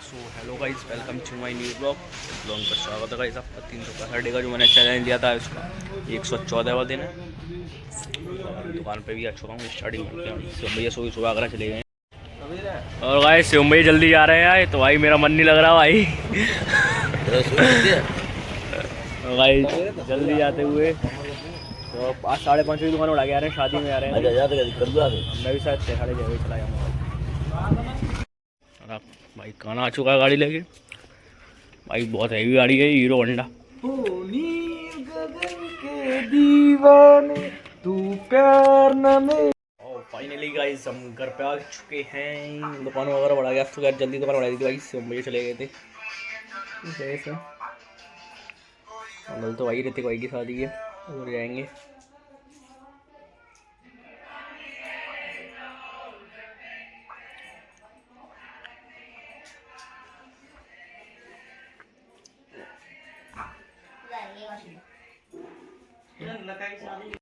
So hello guys, welcome to my new blog पर स्वागत है गाइस आपका 365 डे का जो मैंने चैलेंज दिया था उसका 114वां दिन है। और दुकान पे भी आ चुका हूँ, स्टार्टिंग करते हैं। शिवम भैया सुबह आगरा चले गए और गाइस शिवम भैया जल्दी आ रहे हैं तो भाई मेरा मन नहीं लग रहा भाई। भाई जल्दी आते हुए तो 5:30 बजे दुकान उड़ा के आ रहे हैं, शादी में आ रहे हैं। मैं भी शायद 6:30 बजे चला जाऊँगा। भाई खाना आ चुका है गाड़ी लेके। भाई बहुत हैवी गाड़ी है, हीरो होंडा। गगन के दीवाने तू प्यार न में। और फाइनली गाइस हम घर पे आ चुके हैं। दुकान वगैरह बढ़ा गया तो जल्दी दुकान बढ़ा दी थी भाई, मुंबई चले गए थे जैसे। कल तो भाई ऋतिक भाई की शादी है, उधर जाएंगे।